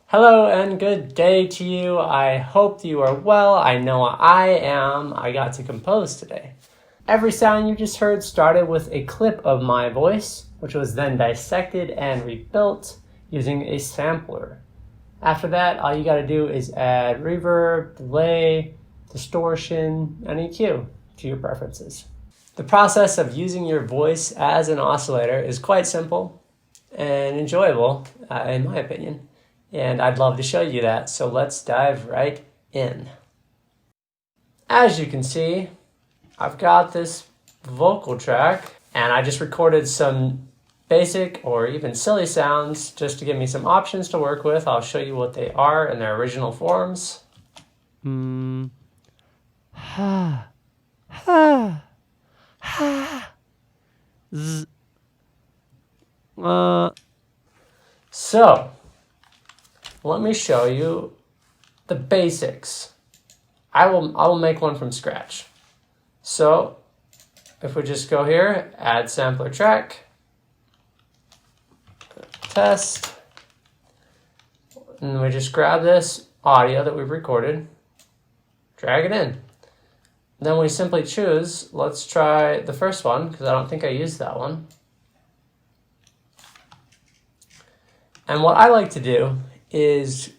Hello and good day to you. I hope you are well. I know I am. I got to compose today. Every sound you just heard started with a clip of my voice, which was then dissected and rebuilt using a sampler. After that, all you got to do is add reverb, delay, distortion, and EQ to your preferences. The process of using your voice as an oscillator is quite simple and enjoyable, in my opinion. And I'd love to show you that, so let's dive right in. As you can see, I've got this vocal track, and I just recorded some basic or even silly sounds just to give me some options to work with. I'll show you what they are in their original forms. Ha, ha, ha, z. So, let me show you the basics. I will make one from scratch. So if we just go here, add sampler track, test, and we just grab this audio that we've recorded, drag it in. Then we simply choose, let's try the first one, because I don't think I used that one. And what I like to do is,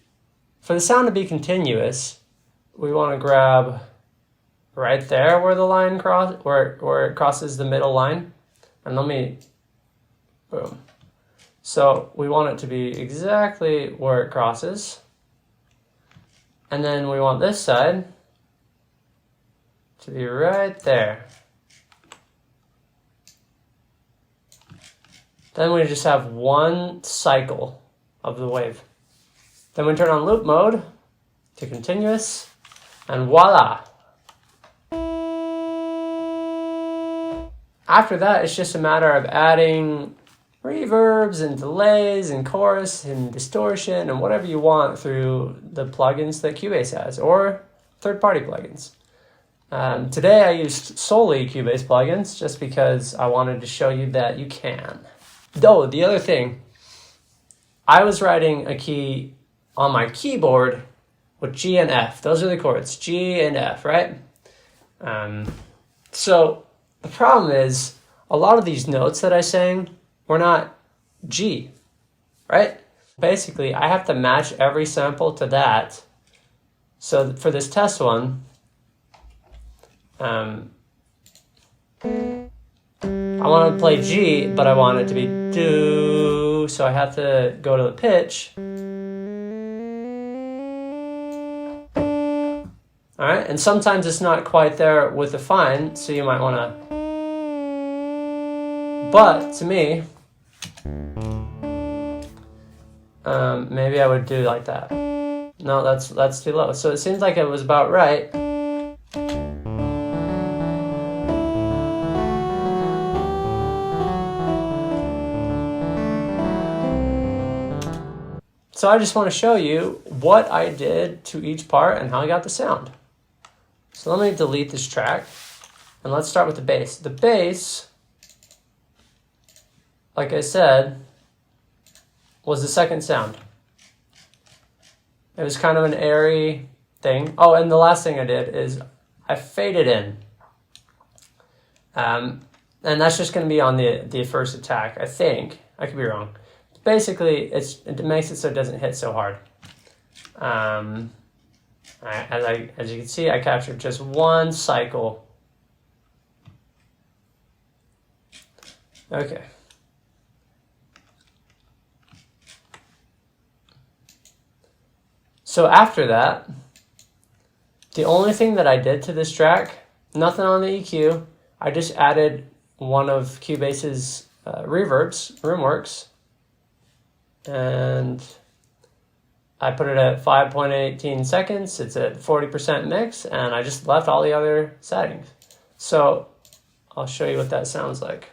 for the sound to be continuous, we want to grab right there where the line where it crosses the middle line, and boom. So we want it to be exactly where it crosses, and then we want this side to be right there. Then we just have one cycle of the wave. Then we turn on loop mode to continuous, and voila. After that, it's just a matter of adding reverbs and delays and chorus and distortion and whatever you want through the plugins that Cubase has, or third-party plugins. Today I used solely Cubase plugins just because I wanted to show you that you can. Though, the other thing, I was writing a key on my keyboard with G and F. Those are the chords, G and F, right? So the problem is, a lot of these notes that I sang were not G, right? Basically, I have to match every sample to that. So for this test one, I want to play G, but I want it to be do, so I have to go to the pitch. All right, and sometimes it's not quite there with the fine, so you might want to. But to me, maybe I would do like that. No, that's too low. So it seems like it was about right. So I just want to show you what I did to each part and how I got the sound. So let me delete this track, and let's start with the bass. The bass, like I said, was the second sound. It was kind of an airy thing. Oh, and the last thing I did is I faded in. And that's just going to be on the first attack, I think. I could be wrong. Basically, it makes it so it doesn't hit so hard. As you can see, I captured just one cycle. Okay. So after that, the only thing that I did to this track, nothing on the EQ, I just added one of Cubase's reverbs, RoomWorks, and I put it at 5.18 seconds. It's at 40% mix, and I just left all the other settings. So I'll show you what that sounds like.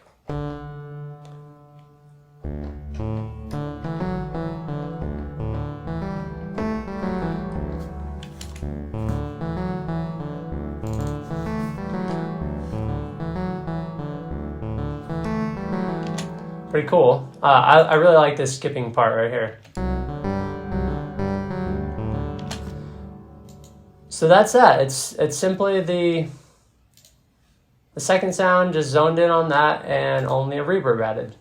Pretty cool. I really like this skipping part right here. So that's that. It's simply the second sound, just zoned in on that, and only a reverb added.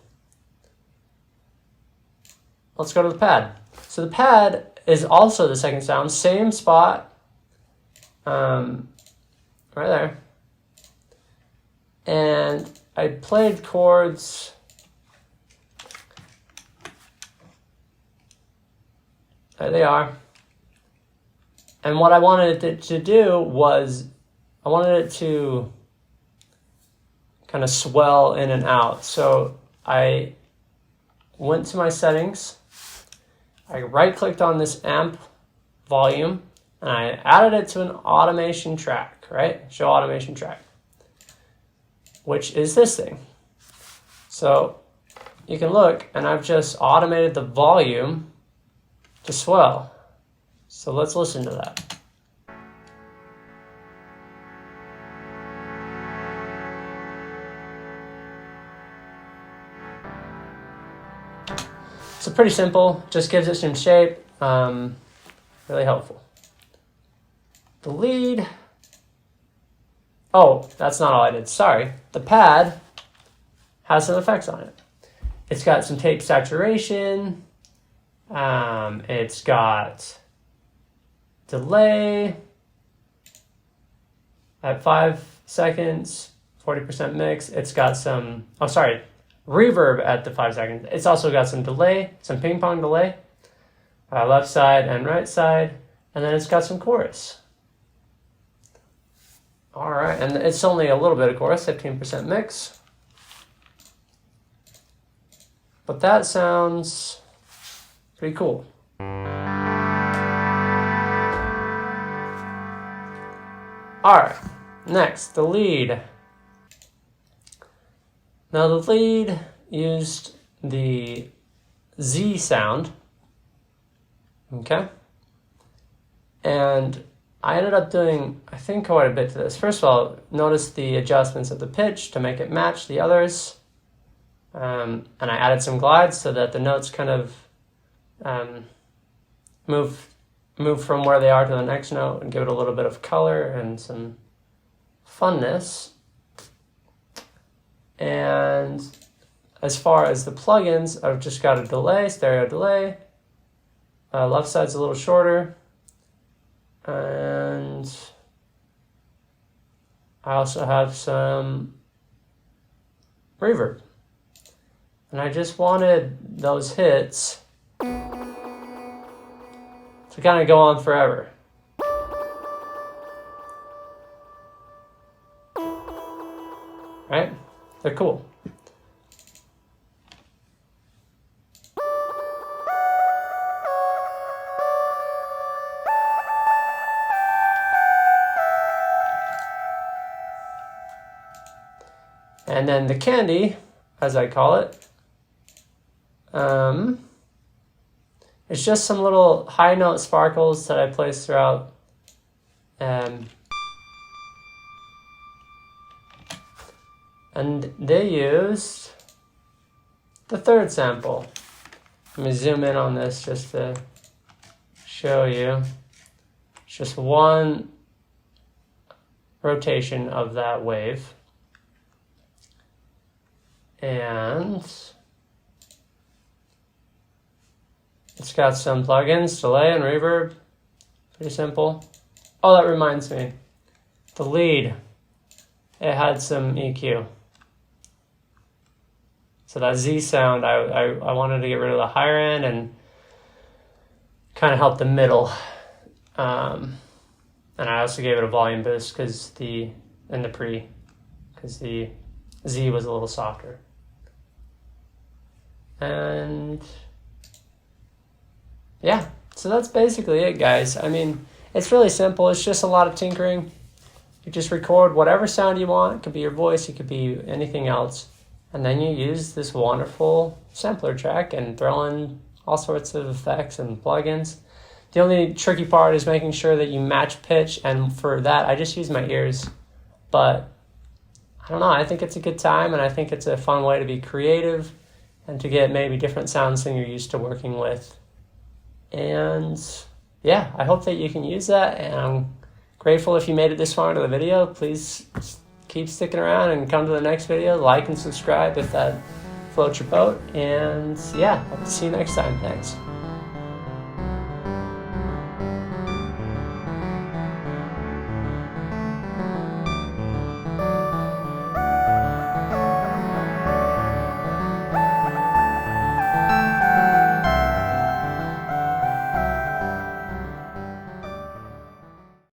Let's go to the pad. So the pad is also the second sound, same spot, right there. And I played chords. There they are. And what I wanted it to do was, I wanted it to kind of swell in and out. So I went to my settings, I right-clicked on this amp volume, and I added it to an automation track, right? Show automation track, which is this thing. So you can look, and I've just automated the volume to swell. So let's listen to that. So pretty simple, just gives it some shape, really helpful. The lead, oh, that's not all I did, sorry. The pad has some effects on it. It's got some tape saturation, it's got delay at 5 seconds, 40% mix. It's got some, reverb at the 5 seconds. It's also got some delay, some ping pong delay, left side and right side, and then it's got some chorus. All right, and it's only a little bit of chorus, 15% mix. But that sounds pretty cool. All right, next, the lead. Now the lead used the Z sound, okay? And I ended up doing, I think, quite a bit to this. First of all, notice the adjustments of the pitch to make it match the others. And I added some glides so that the notes kind of move from where they are to the next note and give it a little bit of color and some funness. And as far as the plugins, I've just got a delay, stereo delay. Left side's a little shorter. And I also have some reverb. And I just wanted those hits to kind of go on forever. Right? They're cool. And then the candy, as I call it, it's just some little high note sparkles that I place throughout. And they used the third sample. Let me zoom in on this just to show you. It's just one rotation of that wave. And it's got some plugins, delay and reverb. Pretty simple. Oh, that reminds me. The lead, it had some EQ. So that Z sound, I wanted to get rid of the higher end and kind of help the middle. And I also gave it a volume boost because the Z was a little softer. And yeah, so that's basically it, guys. I mean, it's really simple. It's just a lot of tinkering. You just record whatever sound you want. It could be your voice, it could be anything else. And then you use this wonderful sampler track and throw in all sorts of effects and plugins. The only tricky part is making sure that you match pitch, and for that, I just use my ears. But I don't know, I think it's a good time, and I think it's a fun way to be creative and to get maybe different sounds than you're used to working with. And yeah, I hope that you can use that, and I'm Grateful if you made it this far into the video. Please keep sticking around and come to the next video. Like and subscribe if that floats your boat. And yeah, hope to see you next time. Thanks.